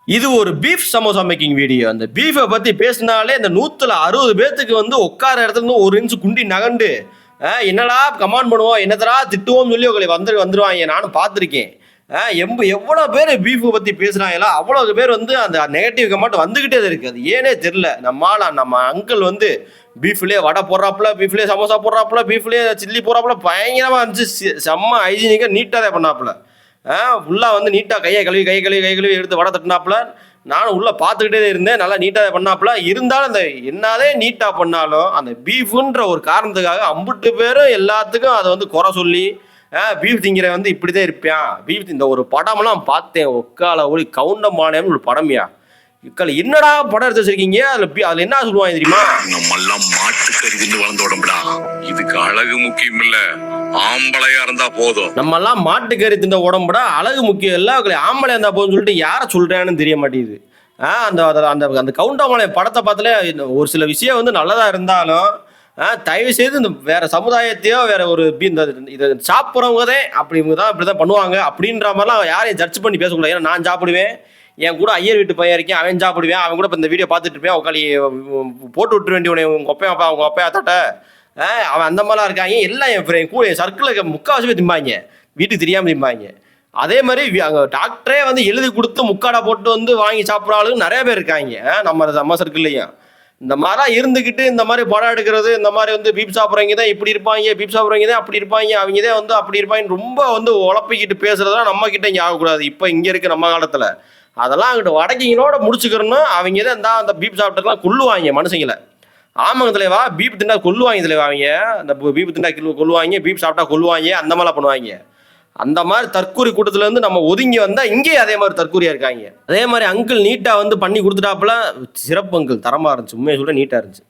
இது ஒரு beef samosa making video. அந்த பீஃபை பத்தி பேசினாலே இந்த 160 பேத்துக்கு வந்து உட்கார இடத்துல இருந்து ஒரு இன்ச்சு குண்டி நகண்டு என்னடா கமாண்ட் பண்ணுவோம், என்னத்தடா திட்டுவோம் சொல்லி உங்களை வந்துருவாங்க. நானும் பார்த்துருக்கேன். எவ்வளோ பேர் பீஃபை பற்றி பேசுகிறாங்களா, அவ்வளோ பேர் வந்து அந்த நெகட்டிவ் கமெண்ட் வந்துக்கிட்டே தான் இருக்குது. அது ஏனே தெரில. நம்ம அங்கிள் வந்து பீஃப்லேயே வடை போடுறாப்புல, பீஃப்லேயே சமோசா போடுறாப்புல, பீஃப்லேயே சில்லி போடுறாப்புல, பயங்கரமாக இருந்துச்சு. செம்ம ஹைஜீனிக்காக நீட்டாக தான் பண்ணாப்புல. ஃபுல்லாக வந்து நீட்டாக கையை கழுவி எடுத்து வடை தட்டினாப்புல. நானும் உள்ளே பார்த்துக்கிட்டே இருந்தேன். நல்லா நீட்டாக பண்ணாப்புல. இருந்தாலும் அந்த என்னதே நீட்டாக பண்ணாலும் அந்த பீஃபுன்ற ஒரு காரணத்துக்காக அம்புட்டு பேரும் எல்லாத்துக்கும் அதை வந்து குறை சொல்லி பீஃப் திங்கிற வந்து இப்படிதான் இருப்பான். பீஃப் இந்த ஒரு படம்லாம் பார்த்தேன். ஒக்கால ஒளி கவுண்டமானேன்னு ஒரு படம்யா. இக்கால என்னடா படம் எடுத்து வச்சிருக்கீங்க? அதுல என்ன சொல்லுவாங்க தெரியுமா? நம்ம எல்லாம் மாட்டுக்கறி தின்னு வளர்ந்த உடம்புடா. இதுக்கு அழகு முக்கியம் இல்ல, ஆம்பளையா இருந்தா போதும். நம்ம எல்லாம் மாட்டுக்கறி தின்ன உடம்புடா, அழகு முக்கியம் இல்ல, ஆம்பளையா இருந்தா போதும்னு சொல்லிட்டு யாரை சொல்றேன்னு தெரிய மாட்டேங்குது. அந்த கவுண்டமானே படத்தை பார்த்தாலே ஒரு சில விஷயம் வந்து நல்லதா இருந்தாலும் தயவு செய்து இந்த வேற சமுதாயத்தையோ வேற ஒரு இதை சாப்பிட்றவங்கதே இப்படிதான் பண்ணுவாங்க அப்படின்ற மாதிரிலாம் யாரையும் ஜட்ஜ் பண்ணி பேசக்கூடாது. ஏன்னா நான் சாப்பிடுவேன், என் கூட ஐயர் வீட்டு பையன் இருக்கேன், அவன் சாப்பிடுவேன், அவன் கூட இப்போ இந்த வீடியோ பார்த்துட்டு இருப்பேன். உக்காளி போட்டு விட்டுற வேண்டிய உங்க ஒப்பையா தாட்ட அவன் அந்த மாதிரிலாம் இருக்காங்க. எல்லாம் என் கூட சர்க்கிளில் முக்கால்வாசி பேர் திம்பாங்க, வீட்டுக்கு தெரியாமல் திம்பாங்க. அதே மாதிரி அங்கே டாக்டரே வந்து எழுதி கொடுத்து முக்காடை போட்டு வந்து வாங்கி சாப்பிட்ற ஆளுங்க நிறைய பேர் இருக்காங்க நம்ம சர்க்கிள்லையும். இந்த மாதிரிலாம் இருந்துக்கிட்டு இந்த மாதிரி படம் எடுக்கிறது, இந்த மாதிரி வந்து பீப் சாப்பிட்றவங்க தான் இப்படி இருப்பாங்க, பீப் சாப்பிட்றவங்க தான் அப்படி இருப்பாங்க, அவங்க தான் வந்து அப்படி இருப்பாங்க ரொம்ப வந்து உழப்பிக்கிட்டு பேசுறதுலாம் நம்ம கிட்ட இங்கே ஆகக்கூடாது. இப்போ இங்கே இருக்கு நம்ம காலத்தில் அதெல்லாம் அங்கிட்ட வடக்கிங்களோட முடிச்சுக்கிறணும். அவங்க தான் இந்த அந்த பீப் சாப்பிட்டுலாம் கொல்லுவாங்க மனுஷங்களை. ஆமாங்க தலைவா, பீப் திண்டா கொல்லுவாங்க தலைவா. அவங்க அந்த பீப் திண்டா கொல்லுவாங்க, பீப் சாப்பிட்டா கொல்லுவாங்க, அந்த மாதிரிலாம் பண்ணுவாங்க. அந்த மாதிரி தற்கூரி கூட்டத்துல இருந்து நம்ம ஒதுங்கி வந்தா இங்கே அதே மாதிரி தற்கூரியா இருக்காங்க. அதே மாதிரி அங்கிள் நீட்டா வந்து பண்ணி கொடுத்துட்டாப்புல. சிறப்பு அங்கிள், தரமா இருந்துச்சு. உண்மையை சொல்ல நீட்டா இருந்துச்சு.